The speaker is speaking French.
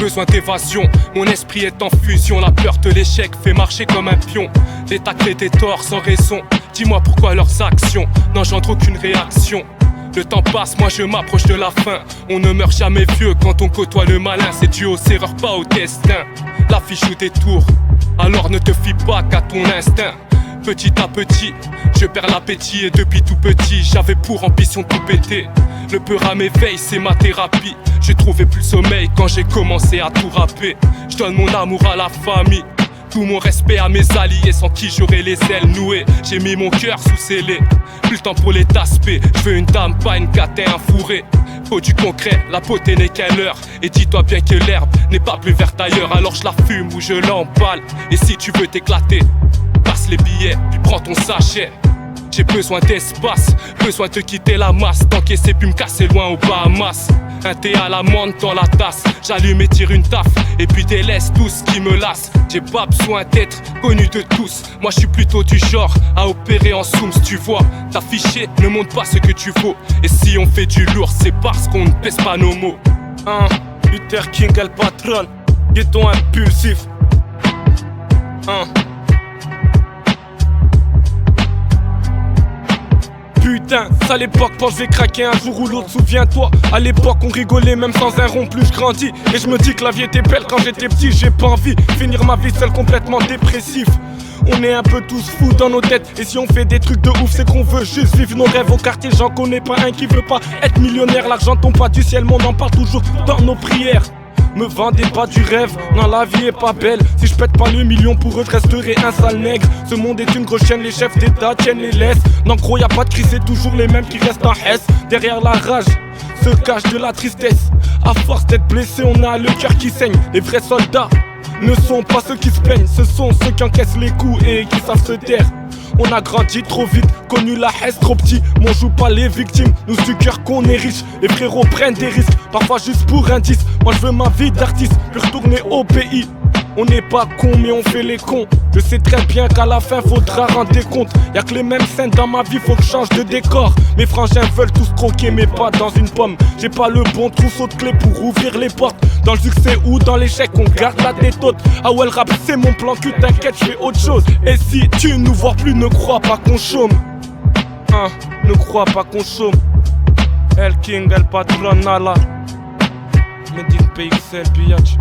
besoin d'évasion. Mon esprit est en fusion, la peur de l'échec fait marcher comme un pion. L'état crée des torts sans raison. Dis-moi pourquoi leurs actions n'engendrent aucune réaction. Le temps passe, moi je m'approche de la fin. On ne meurt jamais vieux quand on côtoie le malin. C'est dû aux erreurs, pas au destin. L'affiche ou des tours, alors ne te fie pas qu'à ton instinct. Petit à petit, je perds l'appétit et depuis tout petit, j'avais pour ambition de tout péter. Le peur à m'éveil, c'est ma thérapie. J'ai trouvé plus le sommeil quand j'ai commencé à tout rapper. Je donne mon amour à la famille, tout mon respect à mes alliés sans qui j'aurais les ailes nouées. J'ai mis mon cœur sous scellé, plus le temps pour les tasper. Je veux une dame, pas une catin, un fourré. Faut du concret, la beauté n'est qu'un leurre. Et dis-toi bien que l'herbe n'est pas plus verte ailleurs. Alors je la fume ou je l'emballe. Et si tu veux t'éclater, passe les billets, puis prends ton sachet. J'ai besoin d'espace, besoin de quitter la masse. T'encaisser puis me casser loin aux Bahamas. Un thé à la menthe dans la tasse. J'allume et tire une taf, et puis délaisse tout ce qui me lasse. J'ai pas besoin d'être connu de tous. Moi je suis plutôt du genre à opérer en soums, tu vois. T'afficher ne montre pas ce que tu vaux. Et si on fait du lourd, c'est parce qu'on ne pèse pas nos mots. Luther King, El Patron, ghetto impulsif. Putain, ça l'époque, quand je vais craquer un jour ou l'autre, souviens-toi. À l'époque on rigolait même sans un rond, plus je grandis. Et je me dis que la vie était belle quand j'étais petit. J'ai pas envie finir ma vie seul complètement dépressif. On est un peu tous fous dans nos têtes. Et si on fait des trucs de ouf, c'est qu'on veut juste vivre nos rêves. Au quartier j'en connais pas un qui veut pas être millionnaire. L'argent tombe pas du ciel, mais on en parle toujours dans nos prières. Me vendez pas du rêve, non la vie est pas belle. Si je pète pas le million pour eux je resterai un sale nègre. Ce monde est une grosse chaîne, les chefs d'état tiennent les laisses. Non gros y a pas de crise, c'est toujours les mêmes qui restent en hesse. Derrière la rage se cache de la tristesse. À force d'être blessé on a le cœur qui saigne. Les vrais soldats ne sont pas ceux qui se plaignent, ce sont ceux qui encaissent les coups et qui savent se taire. On a grandi trop vite, connu la haisse trop petit. Mais on joue pas les victimes, nous du cœur qu'on est riche. Les frérots prennent des risques, parfois juste pour un 10. Moi je veux ma vie d'artiste, puis retourner au pays. On n'est pas cons mais on fait les cons. Je sais très bien qu'à la fin faudra rendre des comptes. Y'a que les mêmes scènes dans ma vie, faut que je change de décor. Mes frangins veulent tous croquer mais pas dans une pomme. J'ai pas le bon trousseau de clés pour ouvrir les portes. Dans le succès ou dans l'échec on garde la tête haute. Ah ouais le rap c'est mon plan cul, t'inquiète je fais autre chose. Et si tu nous vois plus ne crois pas qu'on chôme. Ne crois pas qu'on chôme. El King, El Patron, Allah Medine PXL, biatch.